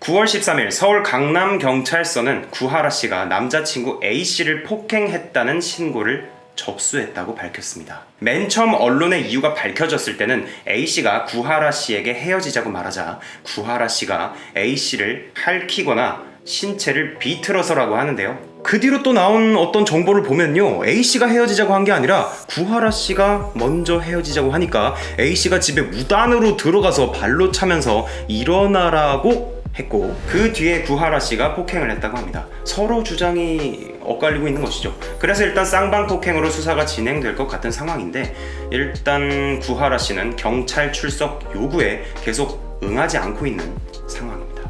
9월 13일 서울 강남경찰서는 구하라 씨가 남자친구 A씨를 폭행했다는 신고를 접수했다고 밝혔습니다. 맨 처음 언론의 이유가 밝혀졌을 때는 A씨가 구하라 씨에게 헤어지자고 말하자 구하라 씨가 A씨를 핥히거나 신체를 비틀어서라고 하는데요. 그 뒤로 또 나온 어떤 정보를 보면요, A씨가 헤어지자고 한 게 아니라 구하라 씨가 먼저 헤어지자고 하니까 A씨가 집에 무단으로 들어가서 발로 차면서 일어나라고 했고, 그 뒤에 구하라 씨가 폭행을 했다고 합니다. 서로 주장이 엇갈리고 있는 것이죠. 그래서 일단 쌍방폭행으로 수사가 진행될 것 같은 상황인데, 일단 구하라 씨는 경찰 출석 요구에 계속 응하지 않고 있는 상황입니다.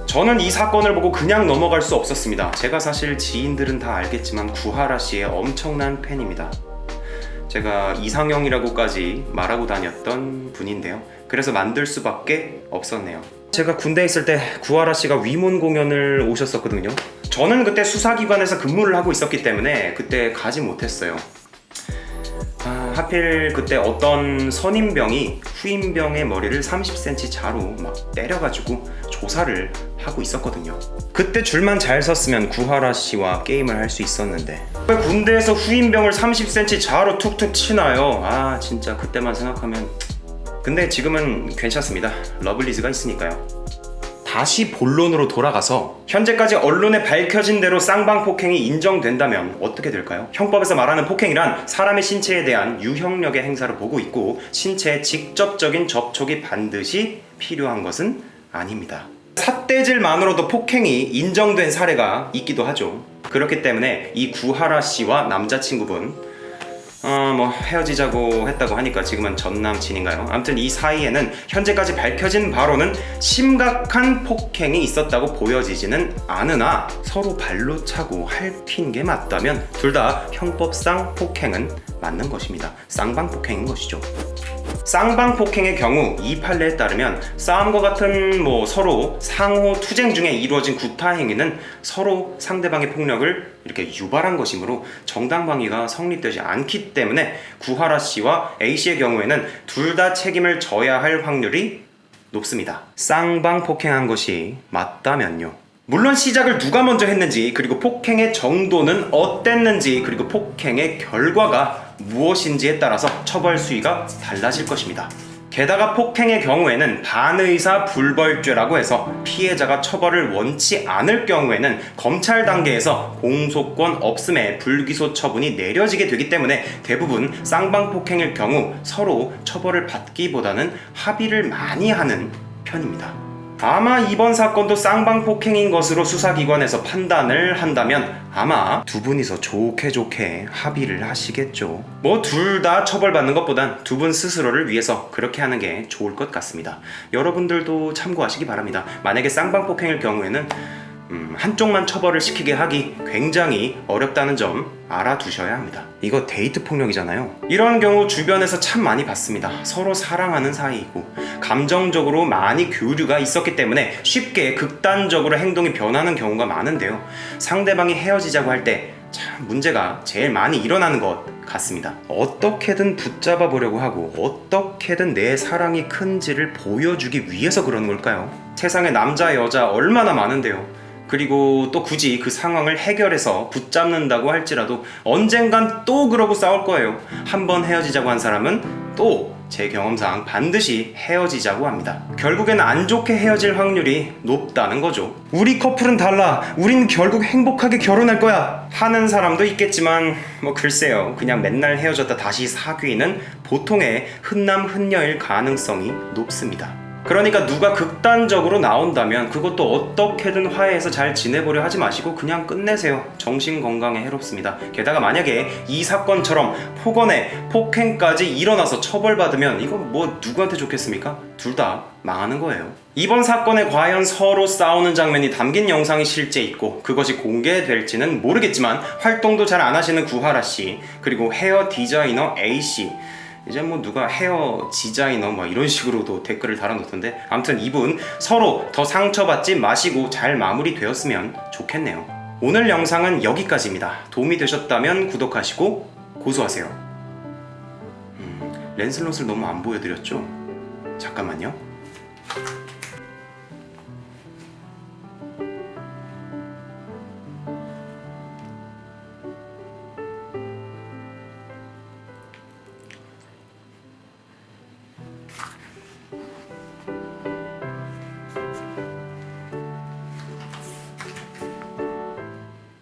저는 이 사건을 보고 그냥 넘어갈 수 없었습니다. 제가 사실 지인들은 다 알겠지만 구하라 씨의 엄청난 팬입니다. 제가 이상형이라고까지 말하고 다녔던 분인데요. 그래서 만들 수밖에 없었네요. 제가 군대에 있을 때 구하라 씨가 위문 공연을 오셨었거든요. 저는 그때 수사기관에서 근무를 하고 있었기 때문에 그때 가지 못했어요. 하필 그때 어떤 선임병이 후임병의 머리를 30cm 자로 막 때려가지고 조사를 하고 있었거든요. 그때 줄만 잘 섰으면 구하라 씨와 게임을 할 수 있었는데 왜 군대에서 후임병을 30cm 자로 툭툭 치나요? 진짜 그때만 생각하면. 근데 지금은 괜찮습니다. 러블리즈가 있으니까요. 다시 본론으로 돌아가서 현재까지 언론에 밝혀진 대로 쌍방폭행이 인정된다면 어떻게 될까요? 형법에서 말하는 폭행이란 사람의 신체에 대한 유형력의 행사로 보고 있고, 신체에 직접적인 접촉이 반드시 필요한 것은 아닙니다. 삿대질만으로도 폭행이 인정된 사례가 있기도 하죠. 그렇기 때문에 이 구하라 씨와 남자친구분 헤어지자고 했다고 하니까 지금은 전남친인가요? 아무튼 이 사이에는 현재까지 밝혀진 바로는 심각한 폭행이 있었다고 보여지지는 않으나 서로 발로 차고 핥힌 게 맞다면 둘 다 형법상 폭행은 맞는 것입니다. 쌍방폭행인 것이죠. 쌍방폭행의 경우 이 판례에 따르면 싸움과 같은 서로 상호 투쟁 중에 이루어진 구타 행위는 서로 상대방의 폭력을 이렇게 유발한 것이므로 정당방위가 성립되지 않기 때문에 구하라 씨와 A씨의 경우에는 둘 다 책임을 져야 할 확률이 높습니다. 쌍방폭행한 것이 맞다면요. 물론 시작을 누가 먼저 했는지, 그리고 폭행의 정도는 어땠는지, 그리고 폭행의 결과가 무엇인지에 따라서 처벌 수위가 달라질 것입니다. 게다가 폭행의 경우에는 반의사 불벌죄라고 해서 피해자가 처벌을 원치 않을 경우에는 검찰 단계에서 공소권 없음에 불기소 처분이 내려지게 되기 때문에 대부분 쌍방폭행일 경우 서로 처벌을 받기보다는 합의를 많이 하는 편입니다. 아마 이번 사건도 쌍방폭행인 것으로 수사기관에서 판단을 한다면 아마 두 분이서 좋게 합의를 하시겠죠. 둘 다 처벌받는 것보단 두 분 스스로를 위해서 그렇게 하는 게 좋을 것 같습니다. 여러분들도 참고하시기 바랍니다. 만약에 쌍방폭행일 경우에는 한쪽만 처벌을 시키게 하기 굉장히 어렵다는 점 알아두셔야 합니다. 이거 데이트 폭력이잖아요. 이런 경우 주변에서 참 많이 봤습니다. 서로 사랑하는 사이이고 감정적으로 많이 교류가 있었기 때문에 쉽게 극단적으로 행동이 변하는 경우가 많은데요. 상대방이 헤어지자고 할 때 참 문제가 제일 많이 일어나는 것 같습니다. 어떻게든 붙잡아 보려고 하고 어떻게든 내 사랑이 큰지를 보여주기 위해서 그러는 걸까요? 세상에 남자 여자 얼마나 많은데요. 그리고 또 굳이 그 상황을 해결해서 붙잡는다고 할지라도 언젠간 또 그러고 싸울 거예요. 한번 헤어지자고 한 사람은 또 제 경험상 반드시 헤어지자고 합니다. 결국엔 안 좋게 헤어질 확률이 높다는 거죠. 우리 커플은 달라, 우린 결국 행복하게 결혼할 거야 하는 사람도 있겠지만 글쎄요, 그냥 맨날 헤어졌다 다시 사귀는 보통의 흔남 흔녀일 가능성이 높습니다. 그러니까 누가 극단적으로 나온다면 그것도 어떻게든 화해해서 잘 지내보려 하지 마시고 그냥 끝내세요. 정신 건강에 해롭습니다. 게다가 만약에 이 사건처럼 폭언에 폭행까지 일어나서 처벌받으면 이건 누구한테 좋겠습니까? 둘 다 망하는 거예요. 이번 사건에 과연 서로 싸우는 장면이 담긴 영상이 실제 있고 그것이 공개될지는 모르겠지만 활동도 잘 안 하시는 구하라 씨, 그리고 헤어 디자이너 A 씨, 이제 누가 헤어 디자이너 이런 식으로도 댓글을 달아놓던데, 아무튼 이분 서로 더 상처받지 마시고 잘 마무리되었으면 좋겠네요. 오늘 영상은 여기까지입니다. 도움이 되셨다면 구독하시고 고소하세요. 렌슬롯을 너무 안 보여드렸죠? 잠깐만요.